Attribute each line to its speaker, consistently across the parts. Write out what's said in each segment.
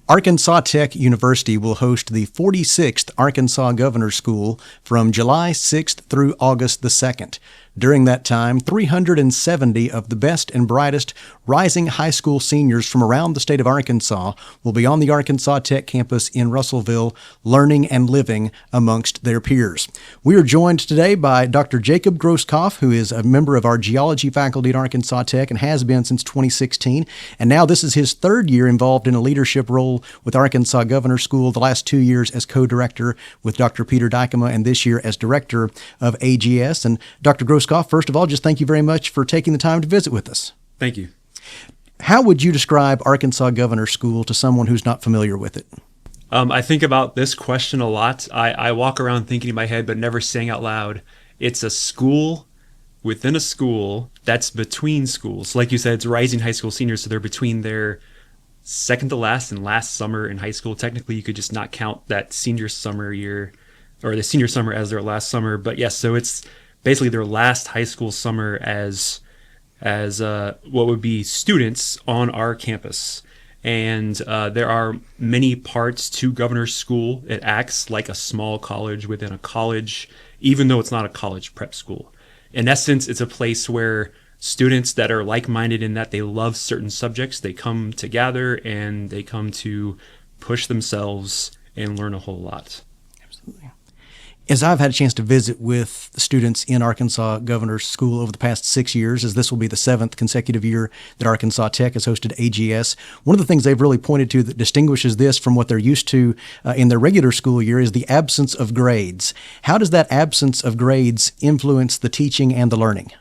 Speaker 1: Arkansas Tech University will host the 46th Arkansas Governor's School from July 6th through August the 2nd. During that time, 370 of the best and brightest rising high school seniors from around the state of Arkansas will be on the Arkansas Tech campus in Russellville, learning and living amongst their peers. We are joined today by Dr. Jacob Grosskopf, who is a member of our geology faculty at Arkansas Tech and has been since 2016. And now this is his third year involved in a leadership role with Arkansas Governor's School, the last 2 years as co-director with Dr. Peter Dykema, and this year as director of AGS. And Dr. Grosskopf, first of all, just thank you very much for taking the time to visit with us.
Speaker 2: Thank you.
Speaker 1: How would you describe Arkansas Governor's School to someone who's not familiar with it?
Speaker 2: I think about this question a lot. I walk around thinking in my head, but never saying out loud. It's a school within a school that's between schools. Like you said, it's rising high school seniors, so they're between their second to last and last summer in high school. Technically, you could just not count that senior summer year or the senior summer as their last summer. But yes, so it's basically their last high school summer as what would be students on our campus. And there are many parts to Governor's School. It acts like a small college within a college, even though it's not a college prep school. In essence, it's a place where students that are like-minded in that they love certain subjects, they come together and they come to push themselves and learn a whole lot.
Speaker 1: Absolutely. As I've had a chance to visit with students in Arkansas Governor's School over the past 6 years, as this will be the 7th consecutive year that Arkansas Tech has hosted AGS, one of the things they've really pointed to that distinguishes this from what they're used to in their regular school year is the absence of grades. How does that absence of grades influence the teaching and the learning?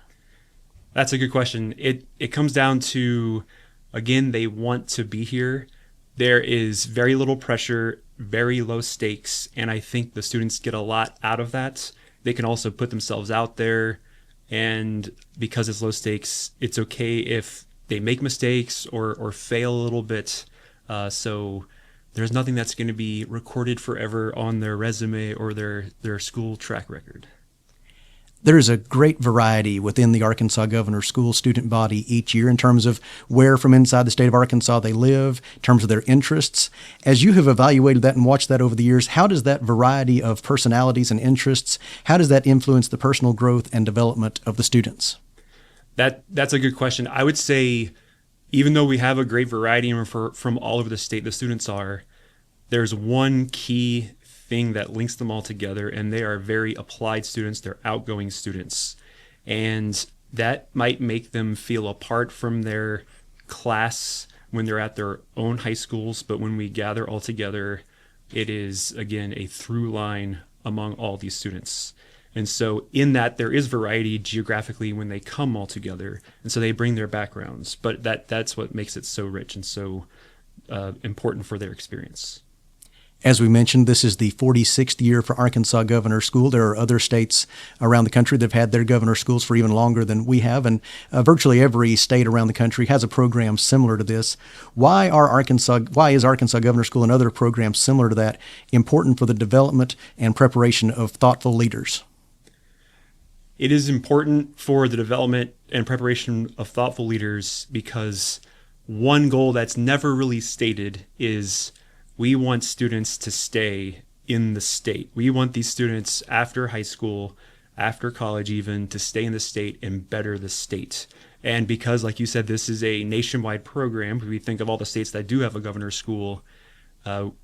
Speaker 2: That's a good question. It comes down to, again, they want to be here. There is very little pressure, very low stakes, and I think the students get a lot out of that. They can also put themselves out there, and because it's low stakes, it's okay if they make mistakes or fail a little bit. So there's nothing that's going to be recorded forever on their resume or their school track record.
Speaker 1: There is a great variety within the Arkansas Governor's School student body each year in terms of where from inside the state of Arkansas they live, in terms of their interests. As you have evaluated that and watched that over the years, how does that variety of personalities and interests, how does that influence the personal growth and development of the students?
Speaker 2: That's a good question. I would say, even though we have a great variety from all over the state, the students there's one key thing that links them all together, and they are very applied students. They're outgoing students, and that might make them feel apart from their class when they're at their own high schools, but when we gather all together, it is, again, a through line among all these students. And so in that, there is variety geographically when they come all together, and so they bring their backgrounds, but that's what makes it so rich and so important for their experience.
Speaker 1: As we mentioned, this is the 46th year for Arkansas Governor's School. There are other states around the country that have had their governor's schools for even longer than we have, and virtually every state around the country has a program similar to this. Why is Arkansas Governor's School and other programs similar to that important for the development and preparation of thoughtful leaders?
Speaker 2: It is important for the development and preparation of thoughtful leaders because one goal that's never really stated is we want students to stay in the state. We want these students after high school, after college even, to stay in the state and better the state. And because, like you said, this is a nationwide program, we think of all the states that do have a governor's school,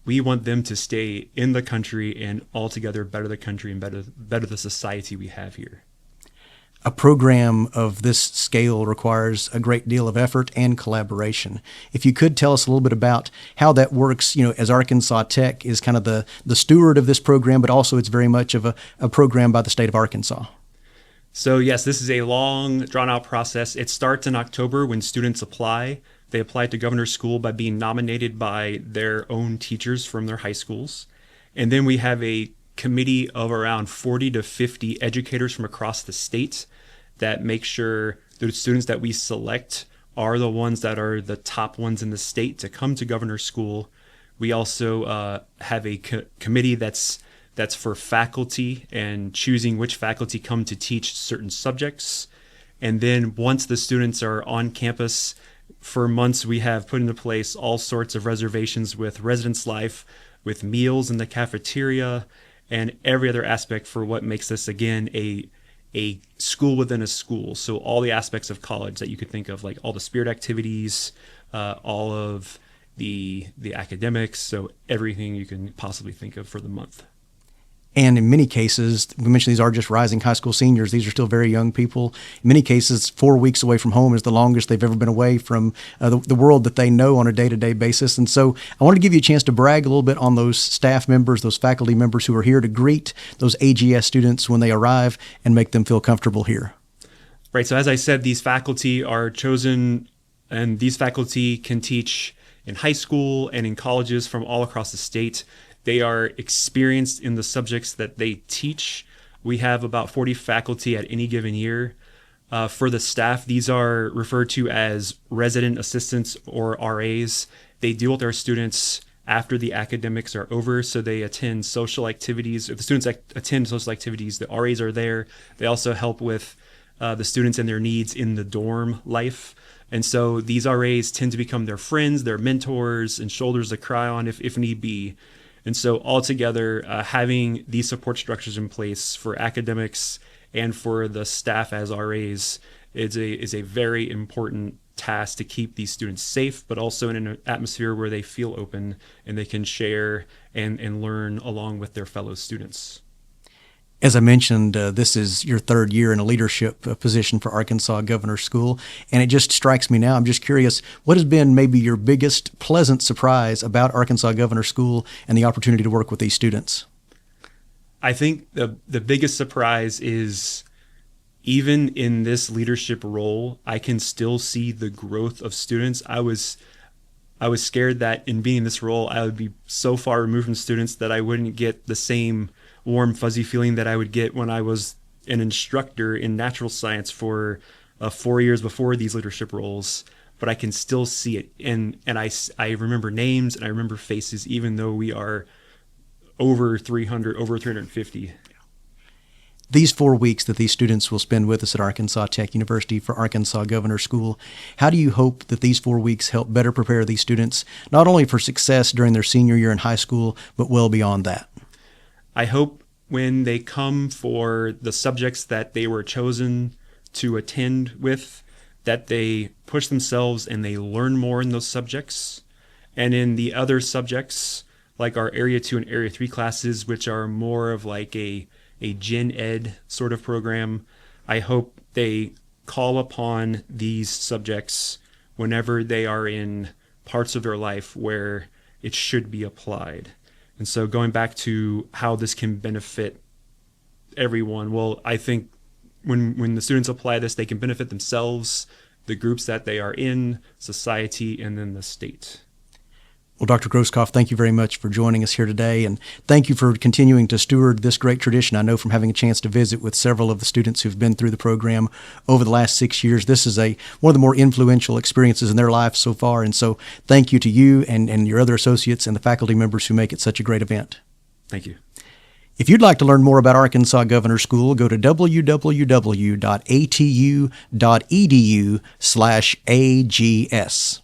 Speaker 2: we want them to stay in the country and altogether better the country and better the society we have here.
Speaker 1: A program of this scale requires a great deal of effort and collaboration. If you could tell us a little bit about how that works, as Arkansas Tech is kind of the steward of this program, but also it's very much of a program by the state of Arkansas.
Speaker 2: So yes, this is a long, drawn-out process. It starts in October when students apply. They apply to Governor's School by being nominated by their own teachers from their high schools. And then we have a committee of around 40 to 50 educators from across the state that make sure the students that we select are the ones that are the top ones in the state to come to Governor's School. We also have a committee that's for faculty and choosing which faculty come to teach certain subjects. And then once the students are on campus, For months, we have put into place all sorts of reservations with Residence Life, with meals in the cafeteria, and every other aspect for what makes this, again, a school within a school. So all the aspects of college that you could think of, like all the spirit activities, all of the academics, so everything you can possibly think of for the month.
Speaker 1: And in many cases, we mentioned these are just rising high school seniors. These are still very young people. In many cases, 4 weeks away from home is the longest they've ever been away from the world that they know on a day-to-day basis. And so I wanted to give you a chance to brag a little bit on those staff members, those faculty members who are here to greet those AGS students when they arrive and make them feel comfortable here.
Speaker 2: Right. So as I said, these faculty are chosen, and these faculty can teach in high school and in colleges from all across the state. They are experienced in the subjects that they teach. We have about 40 faculty at any given year. For the staff, these are referred to as resident assistants or RAs. They deal with our students after the academics are over, so they attend social activities. If the students attend social activities, the RAs are there. They also help with the students and their needs in the dorm life. And so these RAs tend to become their friends, their mentors, and shoulders to cry on if need be. And so altogether, having these support structures in place for academics and for the staff as RAs is a very important task to keep these students safe, but also in an atmosphere where they feel open and they can share and learn along with their fellow students.
Speaker 1: As I mentioned, this is your third year in a leadership position for Arkansas Governor School, and it just strikes me now, I'm just curious, what has been maybe your biggest pleasant surprise about Arkansas Governor School and the opportunity to work with these students?
Speaker 2: I think the biggest surprise is, even in this leadership role, I can still see the growth of students. I was scared that in being in this role, I would be so far removed from students that I wouldn't get the same warm, fuzzy feeling that I would get when I was an instructor in natural science for 4 years before these leadership roles. But I can still see it. And I remember names and I remember faces, even though we are over 300, over 350.
Speaker 1: These 4 weeks that these students will spend with us at Arkansas Tech University for Arkansas Governor School, how do you hope that these 4 weeks help better prepare these students, not only for success during their senior year in high school, but well beyond that?
Speaker 2: I hope when they come for the subjects that they were chosen to attend with, that they push themselves and they learn more in those subjects. And in the other subjects, like our Area 2 and Area 3 classes, which are more of like a gen ed sort of program, I hope they call upon these subjects whenever they are in parts of their life where it should be applied. And so going back to how this can benefit everyone, well, I think when the students apply this, they can benefit themselves, the groups that they are in, society, and then the state.
Speaker 1: Well, Dr. Grosskopf, thank you very much for joining us here today, and thank you for continuing to steward this great tradition. I know from having a chance to visit with several of the students who've been through the program over the last 6 years, this is one of the more influential experiences in their lives so far, and so thank you to you and your other associates and the faculty members who make it such a great event.
Speaker 2: Thank you.
Speaker 1: If you'd like to learn more about Arkansas Governor School, go to www.atu.edu/AGS.